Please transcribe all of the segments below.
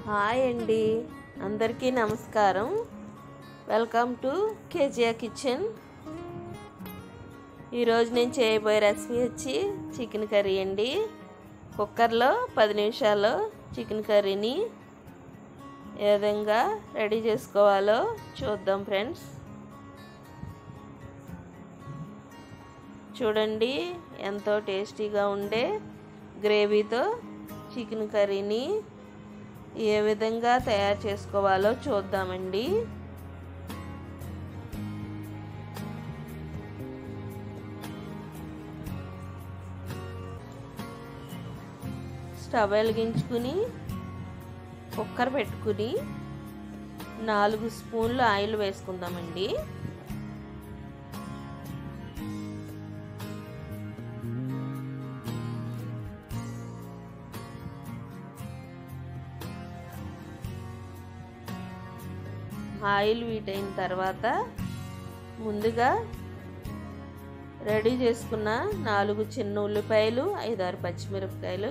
Hi అండి, అందరికీ నమస్కారం. Welcome to Kezia kitchen. ఈరోజు నేను చేయబోయే రెసిపీ వచ్చి చికెన్ కర్రీ అండి. కుక్కర్లో 10 నిమిషాల్లో చికెన్ కర్రీని ఏ విధంగా రెడీ చేసుకోవాలో చూద్దాం ఫ్రెండ్స్. చూడండి, ఎంతో టేస్టీగా ఉండే గ్రేవీతో చికెన్ కర్రీని ఏ విధంగా తయారు చేసుకోవాలో చూద్దామండి. స్టవ్ వెలిగించుకుని కుక్కర్ పెట్టుకుని 4 స్పూన్లు ఆయిల్ వేసుకుందామండి. ఆయిల్ వీటైన తర్వాత ముందుగా రెడీ చేసుకున్న 4 చిన్న ఉల్లిపాయలు, 5-6 పచ్చిమిరపకాయలు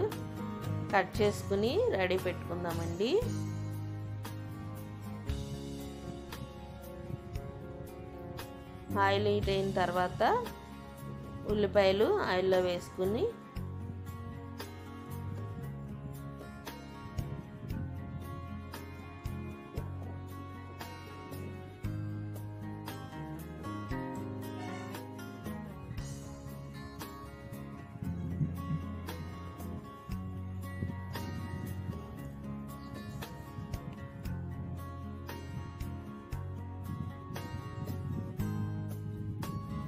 కట్ చేసుకుని రెడీ పెట్టుకుందామండి. ఆయిల్ హీట్ అయిన తర్వాత ఉల్లిపాయలు ఆయిల్లో వేసుకుని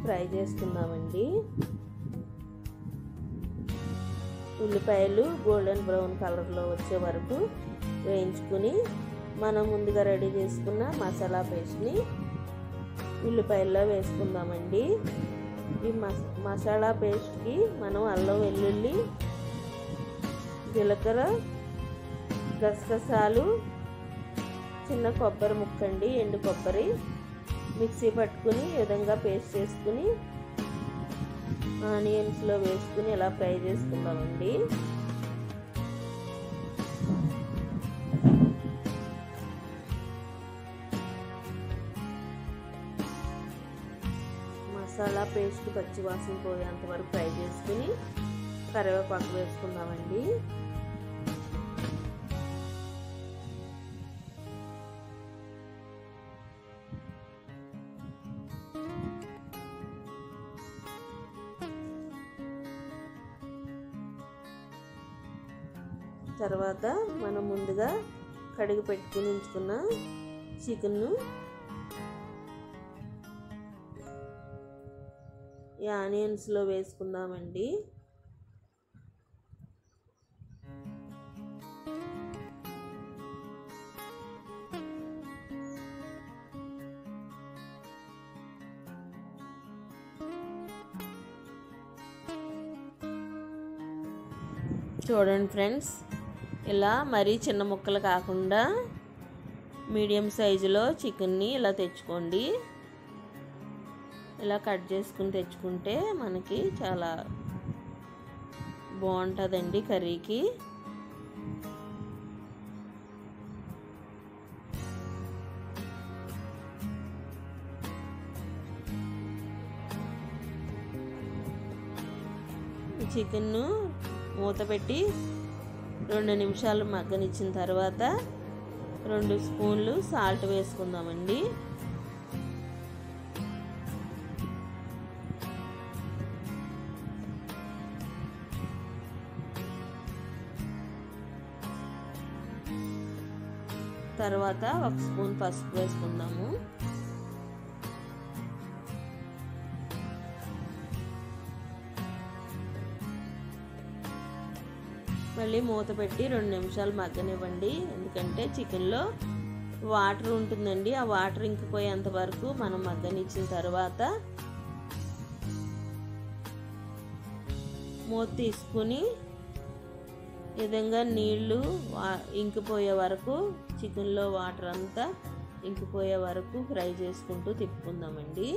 ఫ్రై చేసుకుందామండి. ఉల్లిపాయలు గోల్డెన్ బ్రౌన్ కలర్లో వచ్చే వరకు వేయించుకుని మనం ముందుగా రెడీ చేసుకున్న మసాలా పేస్ట్ని ఉల్లిపాయల్లో వేసుకుందామండి. ఈ మసాలా పేస్ట్కి మనం అల్లం వెల్లుల్లి, జీలకర్ర, గసగసాలు, చిన్న కొబ్బరి ముక్కండి, ఎండు కొబ్బరి మిక్సీ పట్టుకుని ఈ విధంగా పేస్ట్ చేసుకుని ఆనియన్స్లో వేసుకుని ఇలా ఫ్రై చేసుకుందామండి. మసాలా పేస్ట్ పచ్చివాసన పోయేంత వరకు ఫ్రై చేసుకుని కరివేపాకు వేసుకుందామండి. తర్వాత మనం ముందుగా కడిగి పెట్టుకుని ఉంచుకున్న చికెన్ను ఈ ఆనియన్స్లో వేసుకుందామండి. చూడండి ఫ్రెండ్స్, ఇలా మరీ చిన్న ముక్కలు కాకుండా మీడియం సైజులో చికెన్ని ఇలా తెచ్చుకోండి. ఇలా కట్ చేసుకుని తెచ్చుకుంటే మనకి చాలా బాగుంటుందండి కర్రీకి. ఈ చికెన్ను మూత పెట్టి 2 నిమిషాలు మగ్గనిచ్చిన తర్వాత 2 స్పూన్లు సాల్ట్ వేసుకుందామండి. తర్వాత 1 స్పూన్ పసుపు వేసుకుందాము. మళ్ళీ మూత పెట్టి 2 నిమిషాలు మగ్గనివ్వండి. ఎందుకంటే చికెన్లో వాటర్ ఉంటుందండి. ఆ వాటర్ ఇంకిపోయేంత వరకు మనం మగ్గనిచ్చిన తర్వాత మూత తీసుకుని ఈ విధంగా నీళ్లు ఇంకిపోయే వరకు, చికెన్లో వాటర్ అంతా ఇంకిపోయే వరకు ఫ్రై చేసుకుంటూ తిప్పుకుందామండి.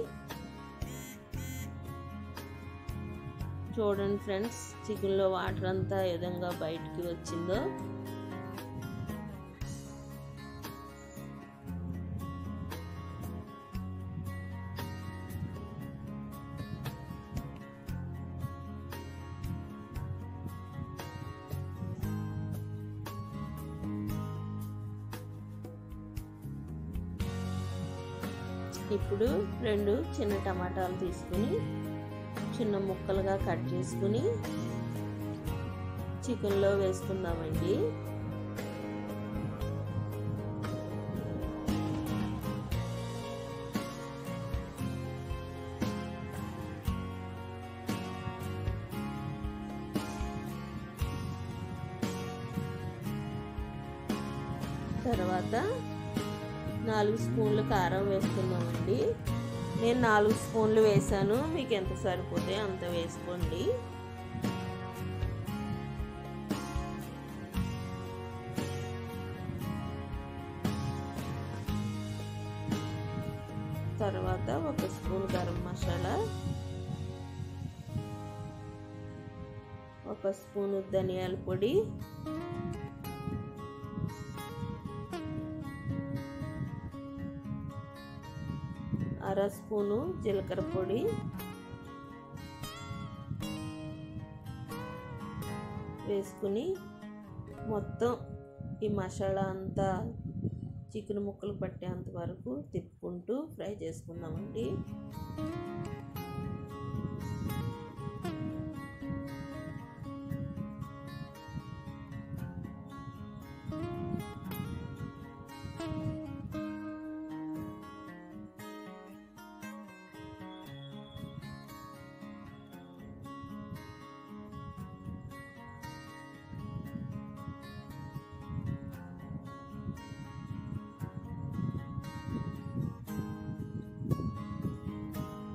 చూడండి ఫ్రెండ్స్, చికెన్లో వాటర్ అంతా ఏ విధంగా బయటికి వచ్చిందో. ఇప్పుడు 2 చిన్న టమాటాలు తీసుకుని చిన్న ముక్కలుగా కట్ చేసుకుని చికెన్లో వేసుకుందామండి. తర్వాత 4 స్పూన్లు కారం వేసుకుందామండి. నేను 4 స్పూన్లు వేసాను, మీకు ఎంత సరిపోతే అంత వేసుకోండి. తర్వాత 1 స్పూన్ గరం మసాలా, 1 స్పూను ధనియాల పొడి, 1/2 స్పూను జీలకర్ర పొడి, వేసుకుని మొత్తం ఈ మసాలా అంతా చికెన్ ముక్కలు పట్టేంత వరకు తిప్పుకుంటూ ఫ్రై చేసుకుందామండి.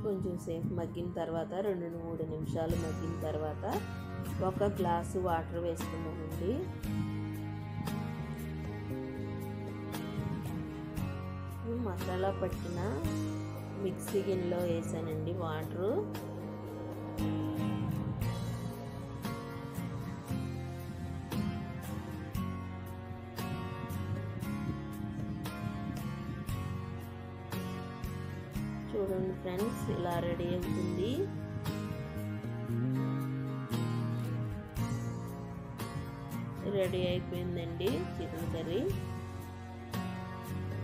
కొంచెం సేపు మగ్గిన తర్వాత 2-3 నిమిషాలు మగ్గిన తర్వాత 1 గ్లాసు వాటర్ వేసుకుందామండి. మసాలా పట్టిన మిక్సీ గిన్నెలో వేసానండి వాటరు. చూడండి ఫ్రెండ్స్, ఇలా రెడీ అవుతుంది. రెడీ అయిపోయిందండి చికెన్ కర్రీ.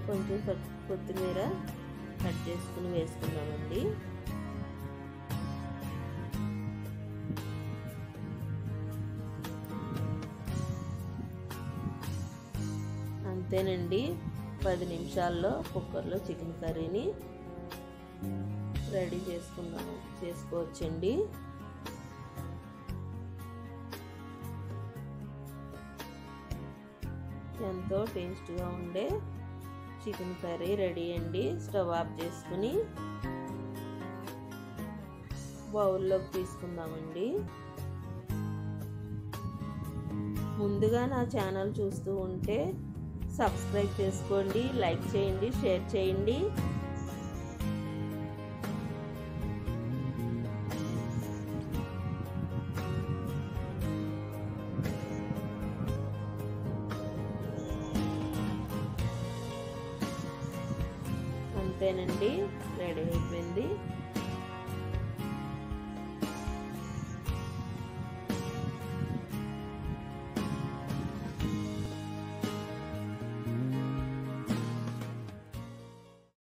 కొంచెం కొత్తిమీర కట్ చేసుకుని వేసుకున్నామండి. అంతేనండి, 10 నిమిషాల్లో కుక్కర్లో చికెన్ కర్రీని రెడీ చేసుకోవచ్చండి. ఎంతో టేస్ట్గా ఉండే చికెన్ కర్రీ రెడీ అండి. స్టవ్ ఆఫ్ చేసుకుని బౌల్లోకి తీసుకుందామండి. ముందుగా నా ఛానల్ చూస్తూ ఉంటే సబ్స్క్రైబ్ చేసుకోండి, లైక్ చేయండి, షేర్ చేయండి. అంతేనండి, రెడీ అయిపోయింది.